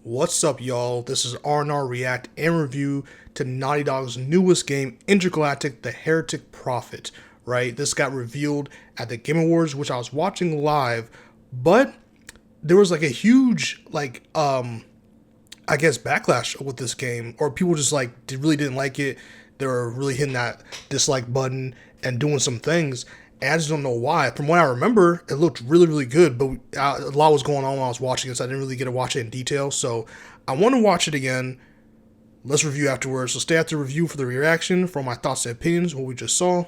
What's up, y'all? This is R&R React and review to Naughty Dog's newest game, Intergalactic, the Heretic Prophet, right? This got revealed at the Game Awards, which I was watching live, but there was like a huge, I guess, backlash with this game, or people just really didn't like it. They were really hitting that dislike button and doing some things. And I just don't know why. From what I remember, it looked really, really good, but a lot was going on when I was watching it, so I didn't really get to watch it in detail. So I want to watch it again. Let's review afterwards. So stay after review for the reaction, for my thoughts and opinions, what we just saw.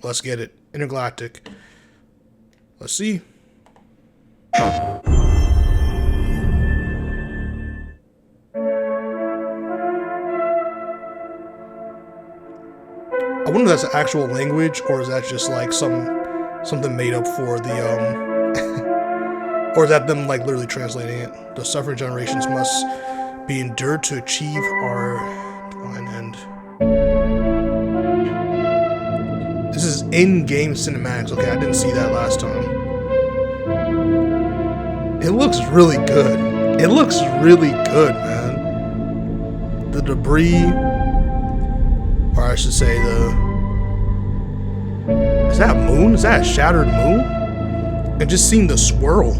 Let's get it. Intergalactic. Let's see. I wonder if that's an actual language, or is that just like something made up for the or is that them like literally translating it? The suffering generations must be endured to achieve our divine end. This is in-game cinematics. Okay, I didn't see that last time. It looks really good. It looks really good, man. The debris, or I should say is that a moon? Is that a shattered moon? And just seeing the swirl.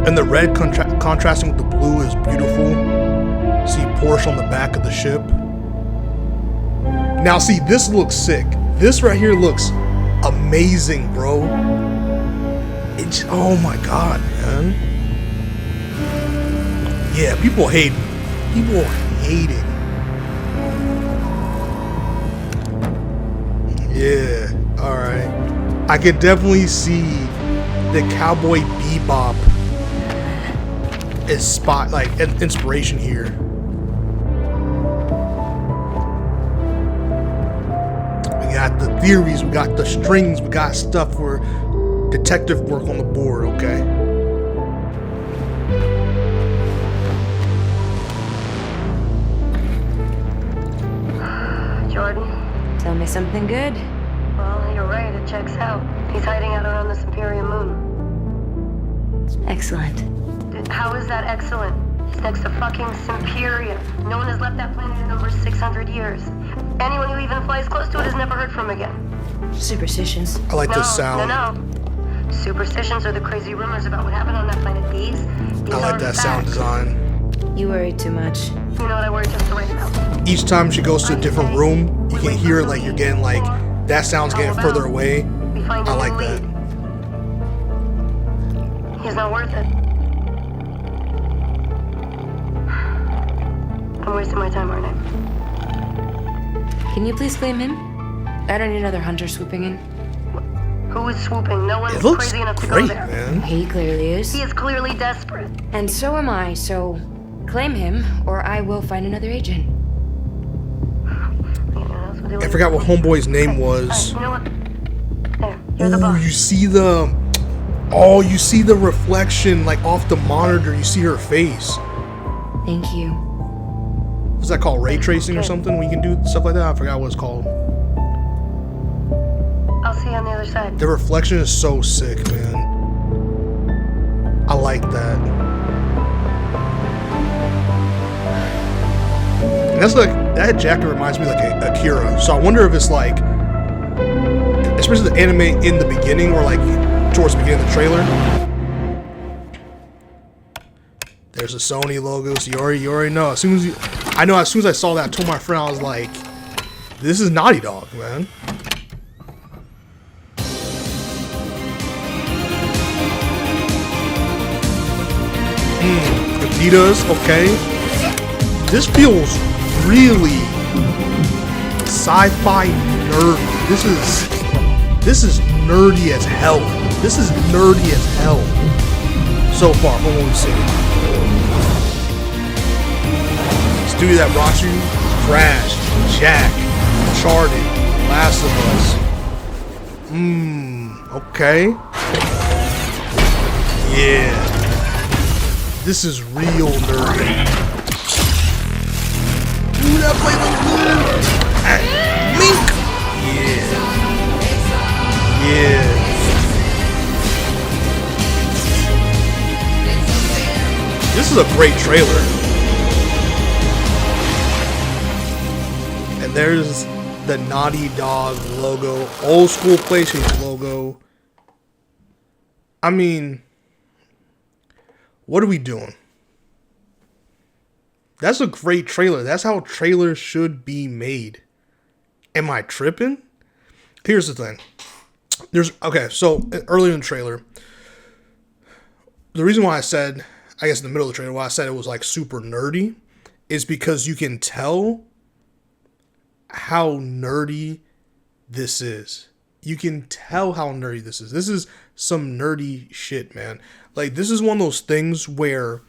And the red contrasting with the blue is beautiful. See Porsche on the back of the ship. Now see, this looks sick. This right here looks amazing, bro. It's, oh my god, man. Yeah, people hate it. People hate it. Yeah, alright. I could definitely see the Cowboy Bebop is inspiration here. We got the theories, we got the strings, we got stuff for detective work on the board, okay? Jordan? Tell me something good. Well, you're right, it checks out. He's hiding out around the Imperium moon. Excellent. How is that excellent? He's next to fucking Imperia. No one has left that planet in over 600 years. Anyone who even flies close to it is never heard from again. Superstitions. I like this sound. No. Superstitions are the crazy rumors about what happened on that planet. These I like that sound design. You worry too much. You know what I worry just right now? Each time she goes to a different room, you can hear it like you're getting that sound's getting further away. I like that. He's not worth it. I'm wasting my time, aren't I? Can you please claim him? I don't need another hunter swooping in. Who is swooping? No one's It looks crazy enough to great, go there. man. He clearly is. He is clearly desperate. And so am I, so claim him, or I will find another agent. I forgot what Homeboy's name was. You know what? There, here's the box. You see the reflection off the monitor. You see her face. Thank you. What's that called? Ray tracing or something? When you can do stuff like that? I forgot what it's called. I'll see you on the other side. The reflection is so sick, man. I like that. And that's that jacket reminds me Akira. So I wonder if it's especially the anime in the beginning or towards the beginning of the trailer. There's a Sony logo, so you already know. As soon as I saw that, I told my friend, I was like, this is Naughty Dog, man. Adidas, okay. This feels really sci-fi nerdy. This is nerdy as hell. This is nerdy as hell so far from what we've seen. Studio that brought you Crash, Jack, Uncharted, Last of Us. Okay. Yeah. This is real nerdy. Ooh, that play looks good. Mink. Yeah. This is a great trailer. And there's the Naughty Dog logo, old school PlayStation logo. I mean, what are we doing? That's a great trailer. That's how trailers should be made. Am I tripping? Here's the thing. So earlier in the trailer, the reason why I said, I guess in the middle of the trailer, why I said it was like super nerdy is because you can tell how nerdy this is. You can tell how nerdy this is. This is some nerdy shit, man. Like, this is one of those things where,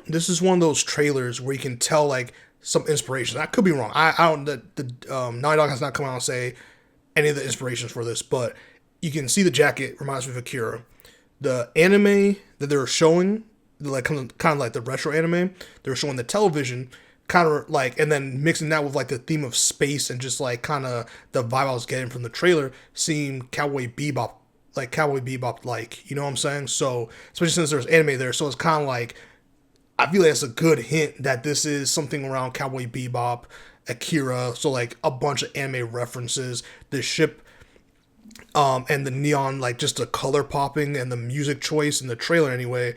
this is one of those trailers where you can tell, like, some inspiration. I could be wrong. I don't, Naughty Dog has not come out and say any of the inspirations for this, but you can see the jacket reminds me of Akira. The anime that they were showing, like kind of like the retro anime, they were showing the television, kind of like, and then mixing that with like the theme of space and just like kind of the vibe I was getting from the trailer, seeing Cowboy Bebop, like, you know what I'm saying? So, especially since there's anime there, so it's kind of like, I feel like it's a good hint that this is something around Cowboy Bebop, Akira, so like a bunch of anime references, the ship, and the neon, like just the color popping and the music choice in the trailer anyway,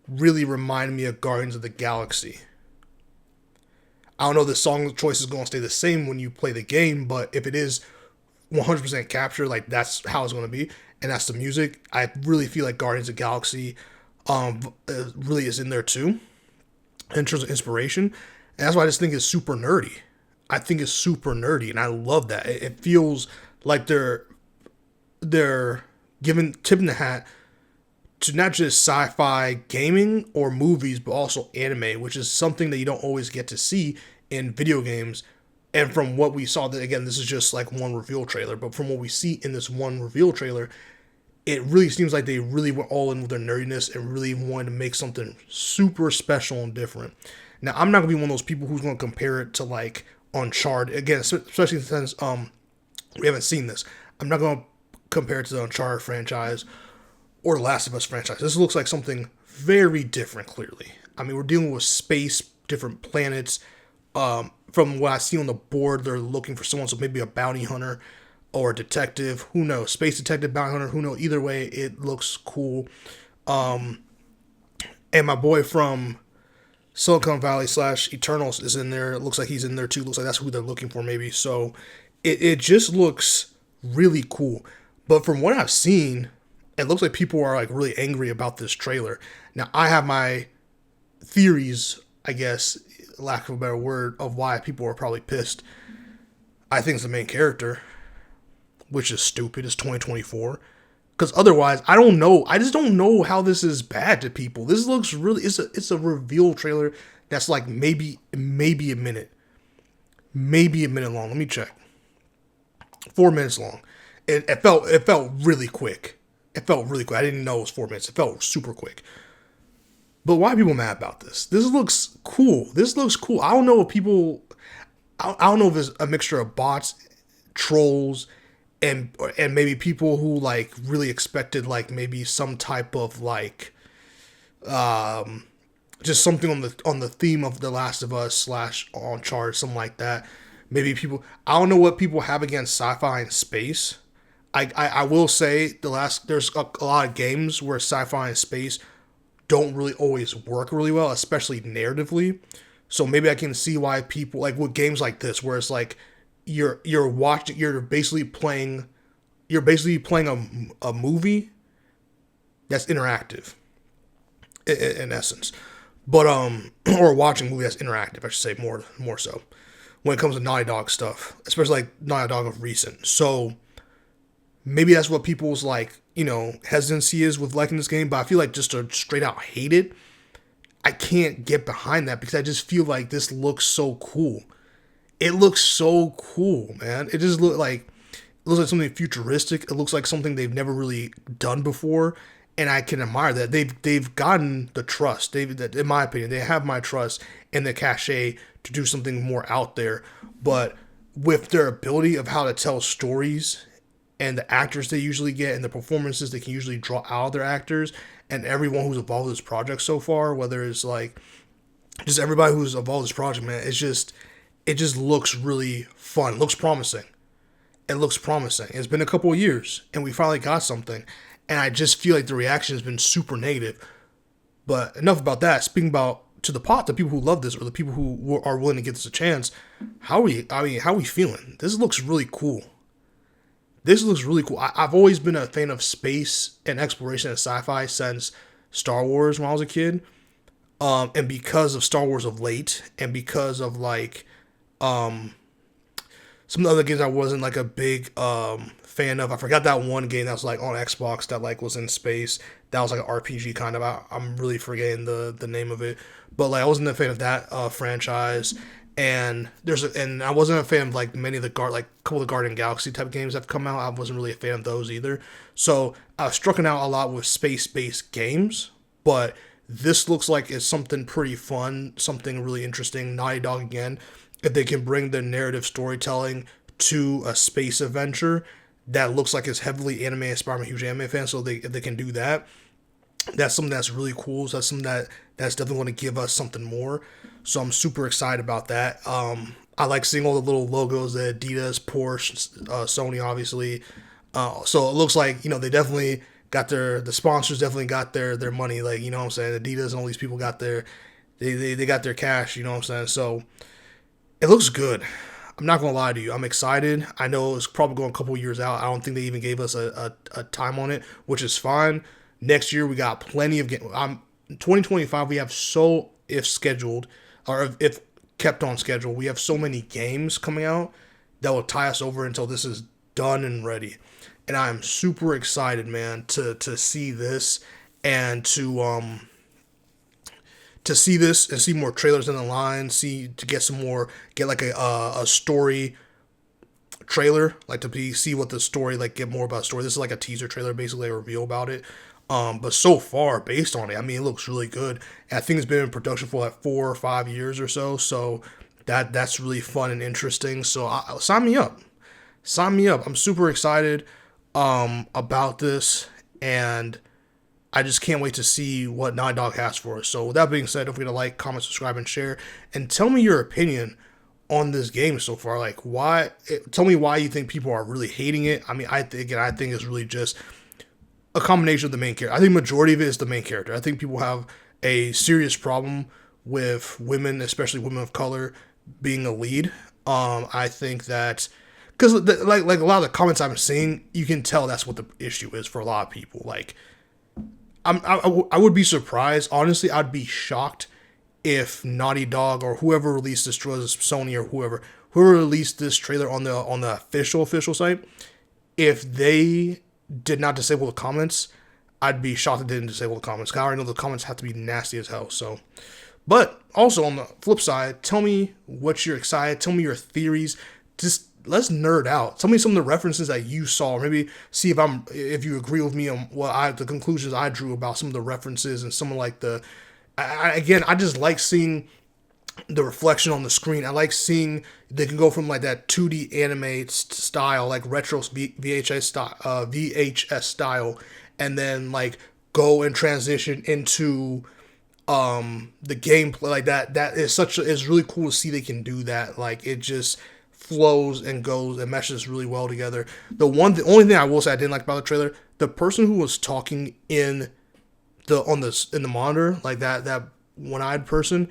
really remind me of Guardians of the Galaxy. I don't know if the song choice is going to stay the same when you play the game, but if it is 100% captured, like that's how it's going to be, and that's the music, I really feel like Guardians of the Galaxy really is in there too, in terms of inspiration, and that's why I just think it's super nerdy. I think it's super nerdy, and I love that. It feels like they're tipping the hat to not just sci-fi gaming or movies, but also anime, which is something that you don't always get to see in video games. And from what we saw, that again, this is just like one reveal trailer, but from what we see in this one reveal trailer, it really seems like they really went all in with their nerdiness and really wanted to make something super special and different. Now, I'm not gonna be one of those people who's gonna compare it to like Uncharted again, especially since we haven't seen this. I'm not gonna compare it to the Uncharted franchise or the Last of Us franchise. This looks like something very different, clearly. I mean, we're dealing with space, different planets. From what I see on the board, they're looking for someone, so maybe a bounty hunter or a detective. Who knows? Space detective, bounty hunter, who knows? Either way, it looks cool. And my boy from Silicon Valley / Eternals is in there. It looks like he's in there too. Looks like that's who they're looking for, maybe. So it just looks really cool. But from what I've seen, it looks like people are like really angry about this trailer. Now, I have my theories, I guess, lack of a better word, of why people are probably pissed. I think it's the main character, which is stupid. It's 2024. Because otherwise, I don't know. I just don't know how this is bad to people. This looks really, it's a reveal trailer that's like maybe a minute. Maybe a minute long. Let me check. 4 minutes long. It felt really quick. It felt really quick. I didn't know it was 4 minutes. It felt super quick. But why are people mad about this? This looks cool. I don't know if people, I don't know if it's a mixture of bots, trolls, and maybe people who like really expected like maybe some type of like, just something on the theme of The Last of Us / Uncharted, something like that. Maybe people, I don't know what people have against sci-fi and space. I will say there's a lot of games where sci-fi and space don't really always work really well, especially narratively. So maybe I can see why people like with games like this, where it's like you're basically playing a movie that's interactive in essence, but or watching a movie that's interactive, I should say more so when it comes to Naughty Dog stuff, especially like Naughty Dog of recent. So maybe that's what people's like, hesitancy is with liking this game, but I feel like just to straight out hate it, I can't get behind that because I just feel like this looks so cool. It looks so cool, man. It just looks like something futuristic. It looks like something they've never really done before, and I can admire that. They've gotten the trust. In my opinion, they have my trust and the cachet to do something more out there. But with their ability of how to tell stories and the actors they usually get and the performances they can usually draw out of their actors, and everyone who's involved in this project so far, whether it's like just everybody who's involved in this project, man, it just looks really fun. It looks promising. It looks promising. It's been a couple of years, and we finally got something. And I just feel like the reaction has been super negative. But enough about that. Speaking about to the people who love this, or the people who are willing to give this a chance, how are we feeling? This looks really cool. This looks really cool. I've always been a fan of space and exploration and sci-fi since Star Wars when I was a kid. And because of Star Wars of late, and because of like some of the other games I wasn't like a big fan of. I forgot that one game that was like on Xbox that like was in space. That was like an RPG kind of. I'm really forgetting the name of it. But like I wasn't a fan of that franchise. And and I wasn't a fan of like many of the a couple of the Guardian Galaxy type games that have come out. I wasn't really a fan of those either. So I was struck out a lot with space-based games. But this looks like it's something pretty fun, something really interesting. Naughty Dog again. If they can bring the narrative storytelling to a space adventure that looks like it's heavily anime inspired. I'm a huge anime fan, so if they can do that, that's something that's really cool. So that's something that's definitely going to give us something more. So I'm super excited about that. I like seeing all the little logos, the Adidas, Porsche, Sony, obviously. So it looks like, they definitely got the sponsors definitely got their money. Like, you know what I'm saying? Adidas and all these people got they got their cash, you know what I'm saying? So it looks good. I'm not going to lie to you. I'm excited. I know it's probably going a couple years out. I don't think they even gave us a time on it, which is fine. Next year, we got plenty of games. 2025, we have if scheduled, or if kept on schedule, we have so many games coming out that will tie us over until this is done and ready. And I'm super excited, man, to see this and to see this and see more trailers in the line, get like a story trailer, like see what the story, like get more about the story. This is like a teaser trailer, basically a reveal about it. But so far, based on it, I mean, it looks really good. And I think it's been in production for like 4 or 5 years or so. So that's really fun and interesting. So sign me up. Sign me up. I'm super excited about this, and I just can't wait to see what Naughty Dog has for us. So with that being said, don't forget to like, comment, subscribe, and share. And tell me your opinion on this game so far. Like, tell me why you think people are really hating it. I mean, I think it's really just a combination of the main character. I think majority of it is the main character. I think people have a serious problem with women, especially women of color, being a lead. I think that because like a lot of the comments I'm seeing, you can tell that's what the issue is for a lot of people. Like, I would be surprised. Honestly, I'd be shocked if Naughty Dog or whoever released this trailer, Sony or whoever released this trailer on the official site, if they did not disable the comments, I'd be shocked they didn't disable the comments. I already know the comments have to be nasty as hell. So, but also on the flip side, tell me what you're excited. Tell me your theories. Just let's nerd out. Tell me some of the references that you saw. Or maybe see if you agree with me on the conclusions I drew about some of the references and some of like I just like seeing the reflection on the screen. I like seeing they can go from like that 2D anime style, like retro VHS style, and then like go and transition into the gameplay like that. That is really cool to see they can do that. Like it just flows and goes and meshes really well together. The only thing I will say I didn't like about the trailer, the person who was talking in the monitor, like that one-eyed person,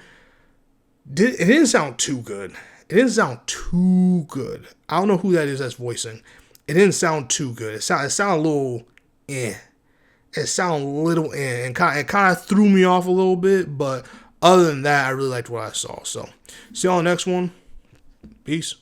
it didn't sound too good. It didn't sound too good. I don't know who that is that's voicing. It didn't sound too good. It sounded a little eh. It sounded a little eh, and kind of threw me off a little bit. But other than that, I really liked what I saw. So see you on the next one. Peace.